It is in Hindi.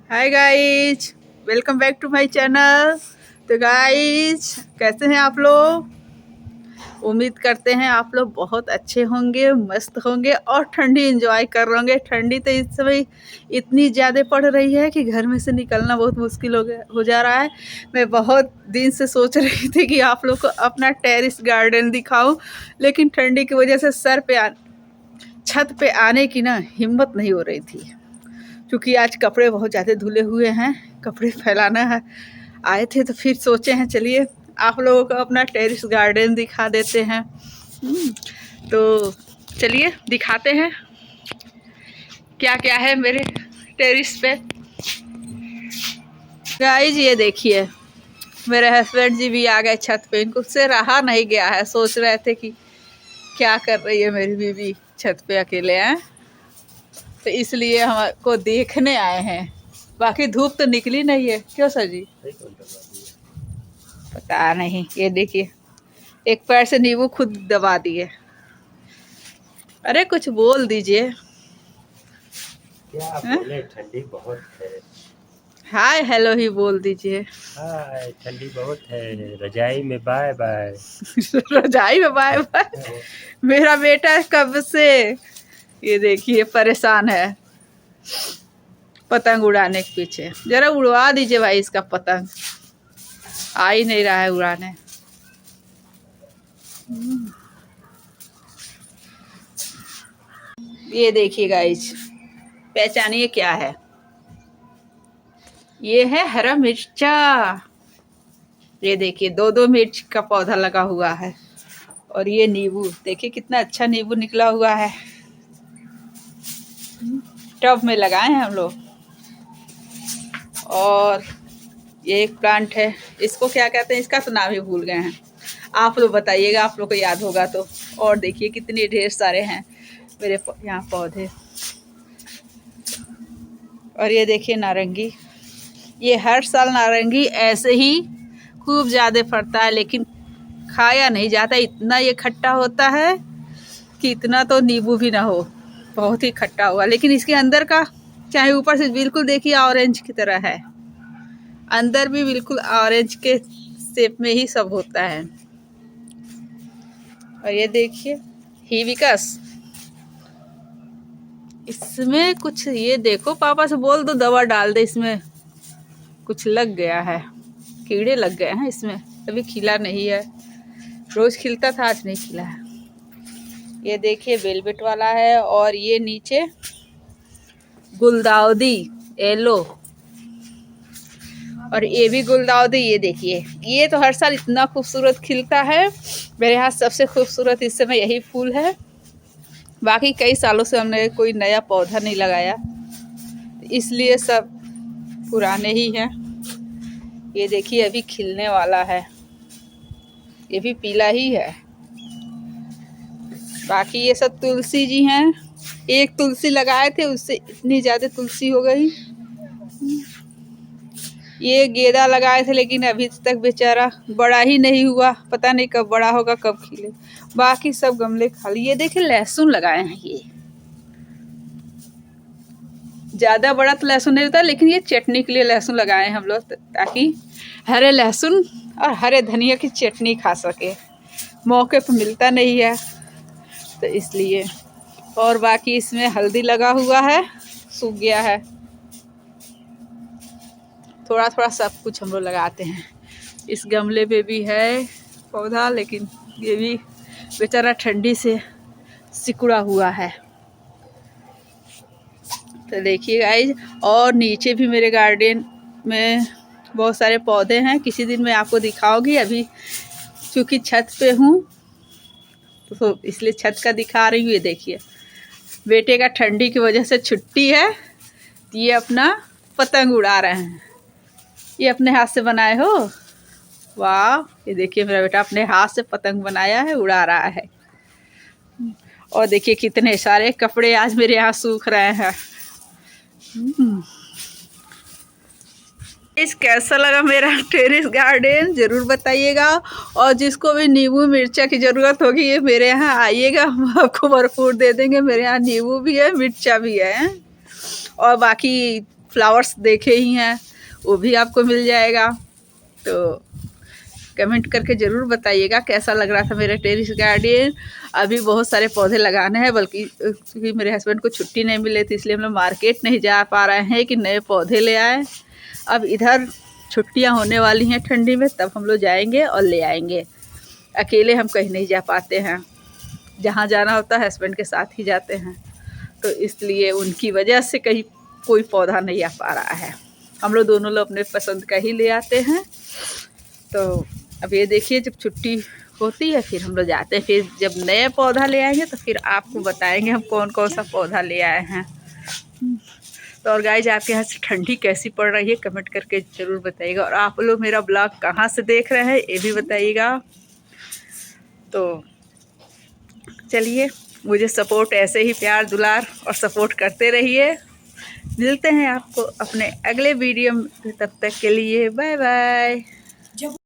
Hi guys, welcome back to my channel. तो गाइज, कैसे हैं आप लोग? उम्मीद करते हैं आप लोग बहुत अच्छे होंगे, मस्त होंगे और ठंडी एंजॉय कर रहे होंगे। ठंडी तो इस समय इतनी ज़्यादा पड़ रही है कि घर में से निकलना बहुत मुश्किल हो जा रहा है। मैं बहुत दिन से सोच रही थी कि आप लोग को अपना टेरेस गार्डन दिखाऊं, लेकिन ठंडी की वजह से छत पे आने की ना हिम्मत नहीं हो रही थी, क्योंकि आज कपड़े बहुत ज़्यादा धुले हुए हैं। कपड़े फैलाना है आए थे, तो फिर सोचे हैं चलिए आप लोगों को अपना टेरेस गार्डन दिखा देते हैं। तो चलिए दिखाते हैं क्या क्या है मेरे टेरेस पे। गाइज ये देखिए, मेरे हस्बैंड जी भी आ गए छत पे। इनको से रहा नहीं गया है, सोच रहे थे कि क्या कर रही है मेरी बीवी छत पे अकेले हैं, तो इसलिए हमको देखने आए हैं। बाकी धूप तो निकली नहीं है, क्यों सर जी? पता नहीं। ये देखिए, एक पैर से नींबू खुद दबा दिए। अरे कुछ बोल दीजिए। क्या बोले, ठंडी बहुत है। हाय हेलो ही बोल दीजिए। हाय, ठंडी बहुत है। रजाई में बाय बाय। रजाई में बाय बाय। मेरा बेटा कब से ये देखिए परेशान है पतंग उड़ाने के पीछे। जरा उड़वा दीजिए भाई इसका पतंग, आ ही नहीं रहा है उड़ाने। ये देखिए गाइस, पहचानिए क्या है। ये है हरा मिर्चा। ये देखिए, दो दो मिर्च का पौधा लगा हुआ है। और ये नींबू देखिए, कितना अच्छा नींबू निकला हुआ है। टब में लगाए हैं हम लोग। और ये एक प्लांट है, इसको क्या कहते हैं, इसका तो नाम ही भूल गए हैं। आप लोग बताइएगा, आप लोग को याद होगा तो। और देखिए कितने ढेर सारे हैं मेरे यहाँ पौधे। और ये देखिए नारंगी। ये हर साल नारंगी ऐसे ही खूब ज़्यादा फरता है, लेकिन खाया नहीं जाता। इतना ये खट्टा होता है कि इतना तो नींबू भी ना हो, बहुत ही खट्टा हुआ। लेकिन इसके अंदर का, चाहे ऊपर से बिल्कुल देखिए ऑरेंज की तरह है, अंदर भी बिल्कुल ऑरेंज के शेप में ही सब होता है। और ये देखिए हिबिस्कस, इसमें कुछ, ये देखो पापा से बोल दो दवा डाल दे, इसमें कुछ लग गया है, कीड़े लग गए हैं इसमें, अभी खिला नहीं है। रोज खिलता था, आज नहीं खिला है। ये देखिए वेलवेट वाला है। और ये नीचे गुलदाउदी येलो, और ये भी गुलदाउदी। ये देखिए, ये तो हर साल इतना खूबसूरत खिलता है। मेरे यहाँ सबसे खूबसूरत इस समय यही फूल है। बाकी कई सालों से हमने कोई नया पौधा नहीं लगाया, इसलिए सब पुराने ही हैं। ये देखिए अभी खिलने वाला है, ये भी पीला ही है। बाकी ये सब तुलसी जी हैं। एक तुलसी लगाए थे, उससे इतनी ज़्यादा तुलसी हो गई। ये गेंदा लगाए थे, लेकिन अभी तक बेचारा बड़ा ही नहीं हुआ। पता नहीं कब बड़ा होगा, कब खिले। बाकी सब गमले खाली। ये देखिए लहसुन लगाए हैं। ये ज़्यादा बड़ा तो लहसुन नहीं होता, लेकिन ये चटनी के लिए लहसुन लगाए हैं हम लोग, ताकि हरे लहसुन और हरे धनिया की चटनी खा सके। मौके पर मिलता नहीं है, तो इसलिए। और बाकी इसमें हल्दी लगा हुआ है, सूख गया है। थोड़ा थोड़ा सब कुछ हम लोग लगाते हैं। इस गमले पे भी है पौधा, लेकिन ये भी बेचारा ठंडी से सिकुड़ा हुआ है। तो देखिए गाइज, और नीचे भी मेरे गार्डन में बहुत सारे पौधे हैं। किसी दिन मैं आपको दिखाऊंगी। अभी क्योंकि छत पे हूँ, तो इसलिए छत का दिखा रही हूँ। ये देखिए, बेटे का ठंडी की वजह से छुट्टी है, तो ये अपना पतंग उड़ा रहे हैं। ये अपने हाथ से बनाए हो? वाह, ये देखिए मेरा बेटा अपने हाथ से पतंग बनाया है, उड़ा रहा है। और देखिए कितने सारे कपड़े आज मेरे यहाँ सूख रहे हैं। इस कैसा लगा मेरा टेरेस गार्डन, ज़रूर बताइएगा। और जिसको भी नींबू मिर्चा की ज़रूरत होगी, ये मेरे यहाँ आइएगा, हम आपको भरपूर दे देंगे। मेरे यहाँ नींबू भी है, मिर्चा भी है। और बाकी फ्लावर्स देखे ही हैं, वो भी आपको मिल जाएगा। तो कमेंट करके ज़रूर बताइएगा कैसा लग रहा था मेरा टेरेस गार्डन। अभी बहुत सारे पौधे लगाने हैं, बल्कि क्योंकि मेरे हस्बैंड को छुट्टी नहीं मिली थी इसलिए हम लोग मार्केट नहीं जा पा रहे हैं कि नए पौधे ले आए। अब इधर छुट्टियां होने वाली हैं ठंडी में, तब हम लोग जाएंगे और ले आएंगे। अकेले हम कहीं नहीं जा पाते हैं, जहाँ जाना होता है हस्बैंड के साथ ही जाते हैं, तो इसलिए उनकी वजह से कहीं कोई पौधा नहीं आ पा रहा है। हम लोग दोनों लोग अपने पसंद का ही ले आते हैं। तो अब ये देखिए, जब छुट्टी होती है फिर हम लोग जाते हैं, फिर जब नए पौधा ले आएंगे तो फिर आपको बताएंगे हम कौन कौन सा पौधा ले आए हैं। तो और गाइस, आपके यहाँ से ठंडी कैसी पड़ रही है कमेंट करके ज़रूर बताइएगा। और आप लोग मेरा ब्लॉग कहाँ से देख रहे हैं ये भी बताइएगा। तो चलिए, मुझे सपोर्ट ऐसे ही प्यार दुलार और सपोर्ट करते रहिए। मिलते हैं आपको अपने अगले वीडियो में, तब तक के लिए बाय बाय।